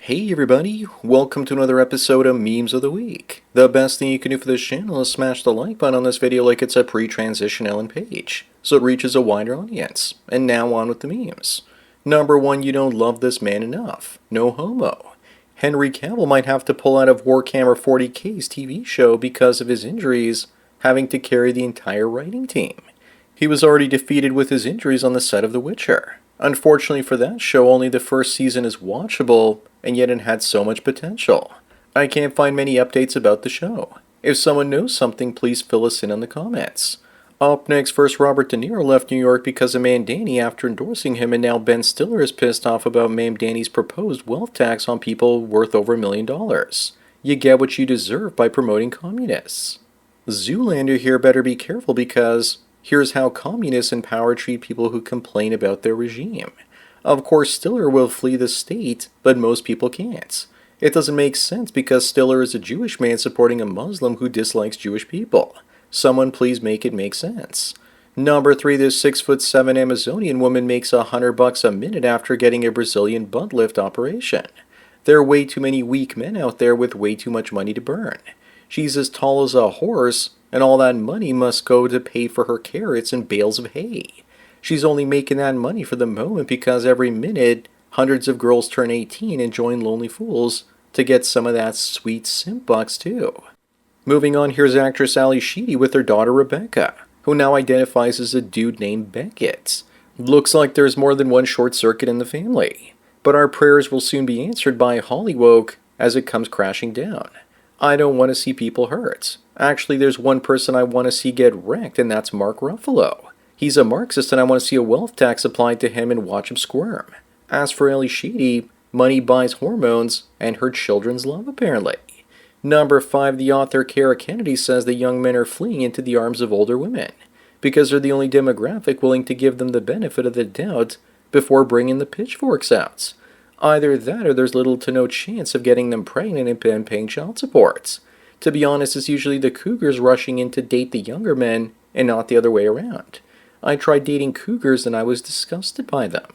Hey everybody, welcome to another episode of Memes of the Week. The best thing you can do for this channel is smash the like button on this video like it's a pre-transition Ellen page, so it reaches a wider audience. And now on with the memes. Number 1, you don't love this man enough. No homo. Henry Cavill might have to pull out of Warhammer 40k's TV show because of his injuries, having to carry the entire writing team. He was already defeated with his injuries on the set of The Witcher. Unfortunately for that show, only the first season is watchable, and yet it had so much potential. I can't find many updates about the show. If someone knows something, please fill us in on the comments. Up next, first Robert De Niro left New York because of Mandanny after endorsing him, and now Ben Stiller is pissed off about Mandanny's proposed wealth tax on people worth over $1 million. You get what you deserve by promoting communists. Zoolander here better be careful because here's how communists in power treat people who complain about their regime. Of course, Stiller will flee the state, but most people can't. It doesn't make sense because Stiller is a Jewish man supporting a Muslim who dislikes Jewish people. Someone please make it make sense. Number 3, this 6'7" Amazonian woman makes $100 a minute after getting a Brazilian butt lift operation. There are way too many weak men out there with way too much money to burn. She's as tall as a horse, and all that money must go to pay for her carrots and bales of hay. She's only making that money for the moment because every minute, hundreds of girls turn 18 and join Lonely Fools to get some of that sweet simp bucks too. Moving on, here's actress Ali Sheedy with her daughter Rebecca, who now identifies as a dude named Beckett. Looks like there's more than one short circuit in the family, but our prayers will soon be answered by Hollywood as it comes crashing down. I don't want to see people hurt. Actually, there's one person I want to see get wrecked, and that's Mark Ruffalo. He's a Marxist, and I want to see a wealth tax applied to him and watch him squirm. As for Ali Sheedy, money buys hormones and her children's love, apparently. Number 5, the author Kara Kennedy says that young men are fleeing into the arms of older women because they're the only demographic willing to give them the benefit of the doubt before bringing the pitchforks out. Either that or there's little to no chance of getting them pregnant and paying child support. To be honest, it's usually the cougars rushing in to date the younger men and not the other way around. I tried dating cougars and I was disgusted by them.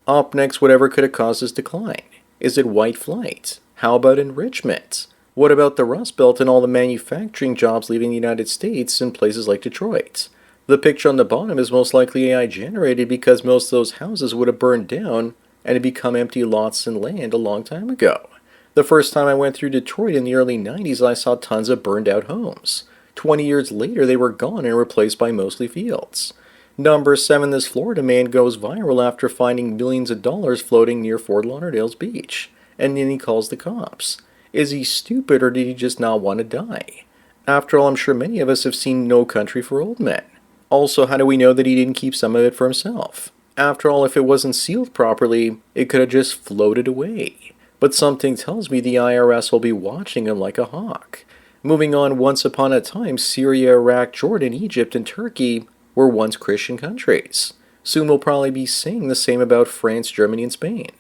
Up next, whatever could have caused this decline. Is it white flight? How about enrichment? What about the Rust Belt and all the manufacturing jobs leaving the United States in places like Detroit? The picture on the bottom is most likely AI generated because most of those houses would have burned down and had become empty lots and land a long time ago. The first time I went through Detroit in the early 90s, I saw tons of burned out homes. 20 years later, they were gone and replaced by mostly fields. Number 7, this Florida man goes viral after finding millions of dollars floating near Fort Lauderdale's beach. And then he calls the cops. Is he stupid or did he just not want to die? After all, I'm sure many of us have seen No Country for Old Men. Also, how do we know that he didn't keep some of it for himself? After all, if it wasn't sealed properly, it could have just floated away. But something tells me the IRS will be watching him like a hawk. Moving on, once upon a time, Syria, Iraq, Jordan, Egypt, and Turkey were once Christian countries. Soon we'll probably be saying the same about France, Germany, and Spain.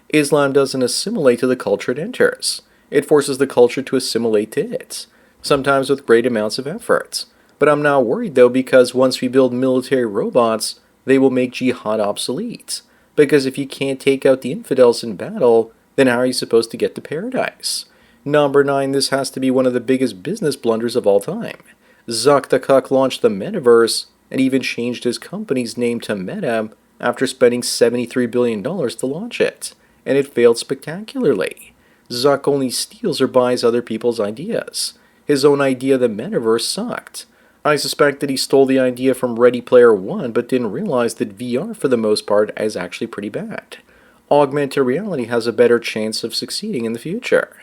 Islam doesn't assimilate to the culture it enters. It forces the culture to assimilate to it, sometimes with great amounts of effort. But I'm not worried though, because once we build military robots, they will make jihad obsolete. Because if you can't take out the infidels in battle, then how are you supposed to get to paradise? Number 9, this has to be one of the biggest business blunders of all time. Zuck the Cuck launched the metaverse and even changed his company's name to Meta after spending $73 billion to launch it, and it failed spectacularly. Zuck only steals or buys other people's ideas. His own idea of the metaverse sucked. I suspect that he stole the idea from Ready Player One, but didn't realize that VR for the most part is actually pretty bad. Augmented reality has a better chance of succeeding in the future.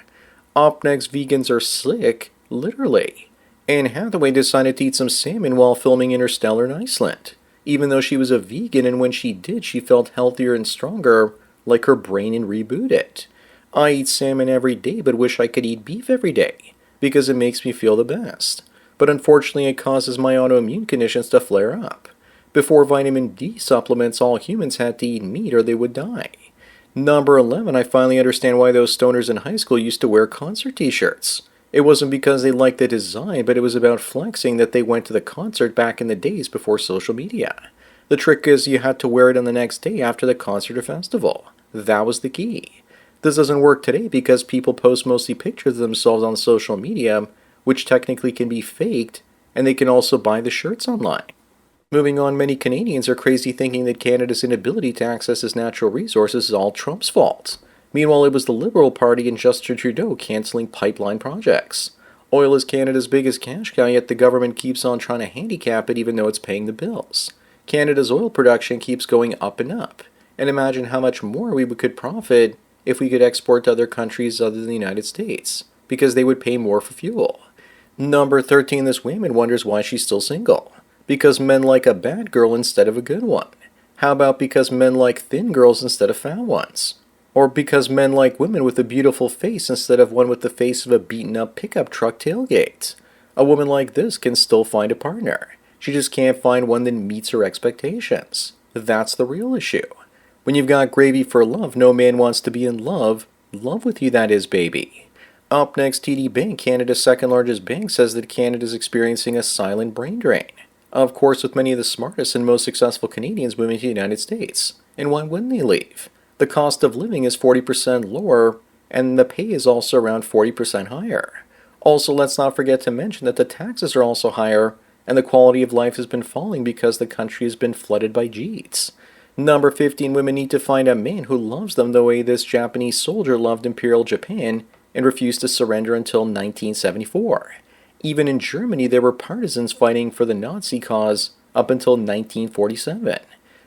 Up next, vegans are slick, literally. Anne Hathaway decided to eat some salmon while filming Interstellar in Iceland, even though she was a vegan, and when she did, she felt healthier and stronger, like her brain in Reboot It. I eat salmon every day, but wish I could eat beef every day, because it makes me feel the best. But unfortunately, it causes my autoimmune conditions to flare up. Before vitamin D supplements, all humans had to eat meat or they would die. Number 11, I finally understand why those stoners in high school used to wear concert t-shirts. It wasn't because they liked the design, but it was about flexing that they went to the concert back in the days before social media. The trick is you had to wear it on the next day after the concert or festival. That was the key. This doesn't work today because people post mostly pictures of themselves on social media, which technically can be faked, and they can also buy the shirts online. Moving on, many Canadians are crazy thinking that Canada's inability to access its natural resources is all Trump's fault. Meanwhile, it was the Liberal Party and Justin Trudeau cancelling pipeline projects. Oil is Canada's biggest cash cow, yet the government keeps on trying to handicap it even though it's paying the bills. Canada's oil production keeps going up and up. And imagine how much more we could profit if we could export to other countries other than the United States, because they would pay more for fuel. Number 13, this woman wonders why she's still single. Because men like a bad girl instead of a good one. How about because men like thin girls instead of fat ones? Or because men like women with a beautiful face instead of one with the face of a beaten up pickup truck tailgate? A woman like this can still find a partner. She just can't find one that meets her expectations. That's the real issue. When you've got gravy for love, no man wants to be in love. Love with you, that is, baby. Up next, TD Bank, Canada's second largest bank, says that Canada is experiencing a silent brain drain. Of course, with many of the smartest and most successful Canadians moving to the United States. And why wouldn't they leave? The cost of living is 40% lower, and the pay is also around 40% higher. Also, let's not forget to mention that the taxes are also higher, and the quality of life has been falling because the country has been flooded by Jeets. Number 15, women need to find a man who loves them the way this Japanese soldier loved Imperial Japan and refused to surrender until 1974. Even in Germany, there were partisans fighting for the Nazi cause up until 1947.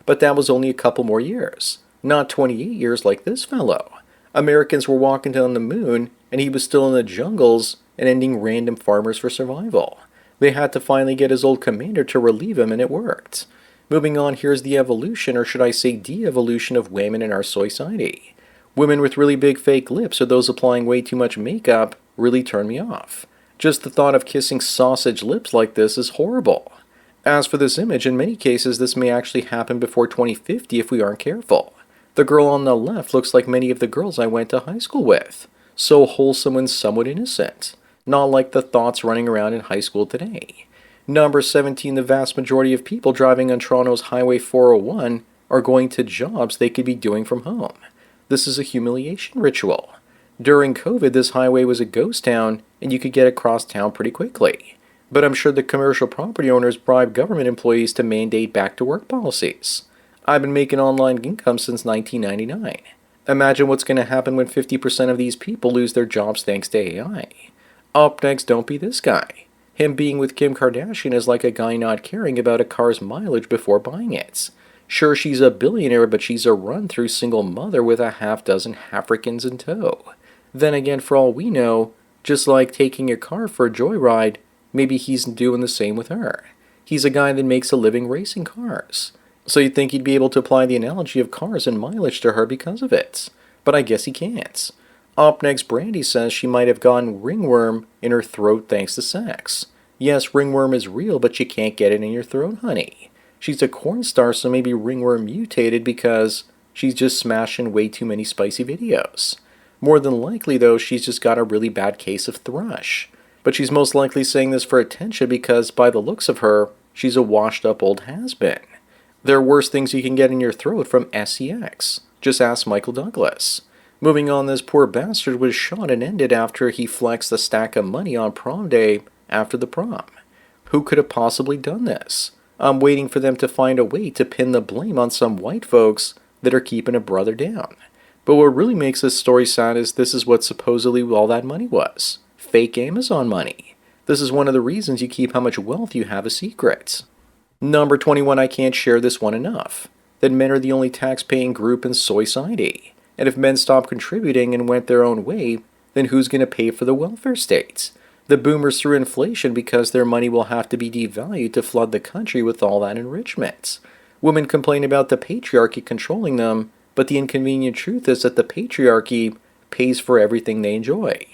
But that was only a couple more years, not 28 years like this fellow. Americans were walking down the moon, and he was still in the jungles and ending random farmers for survival. They had to finally get his old commander to relieve him, and it worked. Moving on, here's the evolution, or should I say de-evolution, of women in our society. Women with really big fake lips or those applying way too much makeup really turn me off. Just the thought of kissing sausage lips like this is horrible. As for this image, in many cases this may actually happen before 2050 if we aren't careful. The girl on the left looks like many of the girls I went to high school with. So wholesome and somewhat innocent. Not like the thoughts running around in high school today. Number 17, the vast majority of people driving on Toronto's Highway 401 are going to jobs they could be doing from home. This is a humiliation ritual. During COVID, this highway was a ghost town, and you could get across town pretty quickly. But I'm sure the commercial property owners bribe government employees to mandate back-to-work policies. I've been making online income since 1999. Imagine what's going to happen when 50% of these people lose their jobs thanks to AI. Up next, don't be this guy. Him being with Kim Kardashian is like a guy not caring about a car's mileage before buying it. Sure, she's a billionaire, but she's a run-through single mother with a half-dozen Africans in tow. Then again, for all we know, just like taking a car for a joyride, maybe he's doing the same with her. He's a guy that makes a living racing cars. So you'd think he'd be able to apply the analogy of cars and mileage to her because of it. But I guess he can't. Up next, Brandy says she might have gotten ringworm in her throat thanks to sex. Yes, ringworm is real, but you can't get it in your throat, honey. She's a corn star, so maybe ringworm mutated because she's just smashing way too many spicy videos. More than likely, though, she's just got a really bad case of thrush. But she's most likely saying this for attention because, by the looks of her, she's a washed-up old has-been. There are worse things you can get in your throat from sex. Just ask Michael Douglas. Moving on, this poor bastard was shot and ended after he flexed a stack of money on prom day after the prom. Who could have possibly done this? I'm waiting for them to find a way to pin the blame on some white folks that are keeping a brother down. But what really makes this story sad is this is what supposedly all that money was. Fake Amazon money. This is one of the reasons you keep how much wealth you have a secret. Number 21, I can't share this one enough. That men are the only tax-paying group in society. And if men stopped contributing and went their own way, then who's going to pay for the welfare states? The boomers through inflation because their money will have to be devalued to flood the country with all that enrichment. Women complain about the patriarchy controlling them, but the inconvenient truth is that the patriarchy pays for everything they enjoy.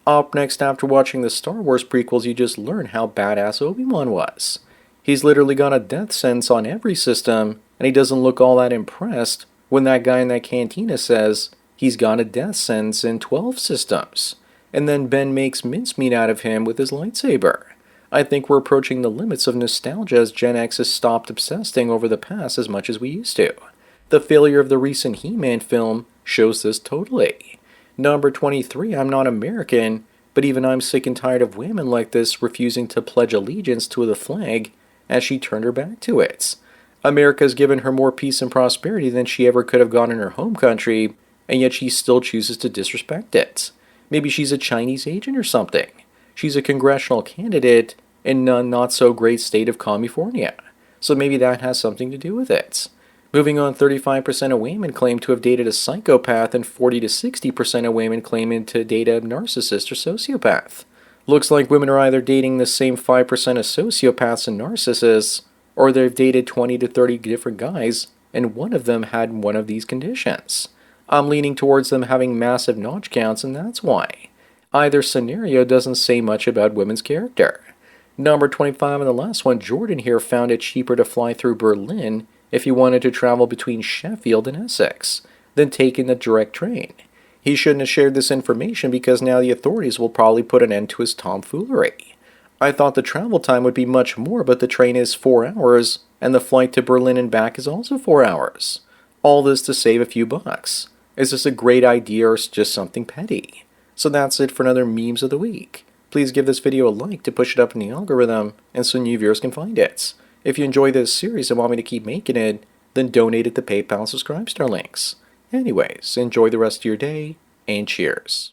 Up next, after watching the Star Wars prequels, you just learn how badass Obi-Wan was. He's literally got a death sentence on every system, and he doesn't look all that impressed when that guy in that cantina says he's got a death sentence in 12 systems. And then Ben makes mincemeat out of him with his lightsaber. I think we're approaching the limits of nostalgia as Gen X has stopped obsessing over the past as much as we used to. The failure of the recent He-Man film shows this totally. Number 23, I'm not American, but even I'm sick and tired of women like this refusing to pledge allegiance to the flag as she turned her back to it. America's given her more peace and prosperity than she ever could have gotten in her home country, and yet she still chooses to disrespect it. Maybe she's a Chinese agent or something. She's a congressional candidate in a not so great state of California, so maybe that has something to do with it. Moving on, 35% of women claim to have dated a psychopath, and 40 to 60% of women claim to date a narcissist or sociopath. Looks like women are either dating the same 5% of sociopaths and narcissists, or they've dated 20 to 30 different guys, and one of them had one of these conditions. I'm leaning towards them having massive notch counts, and that's why. Either scenario doesn't say much about women's character. Number 25 and the last one, Jordan here found it cheaper to fly through Berlin if he wanted to travel between Sheffield and Essex than taking the direct train. He shouldn't have shared this information because now the authorities will probably put an end to his tomfoolery. I thought the travel time would be much more, but the train is 4 hours, and the flight to Berlin and back is also 4 hours. All this to save a few bucks. Is this a great idea or just something petty? So that's it for another Memes of the Week. Please give this video a like to push it up in the algorithm, and so new viewers can find it. If you enjoy this series and want me to keep making it, then donate at the PayPal and Subscribe Star links. Anyways, enjoy the rest of your day, and cheers.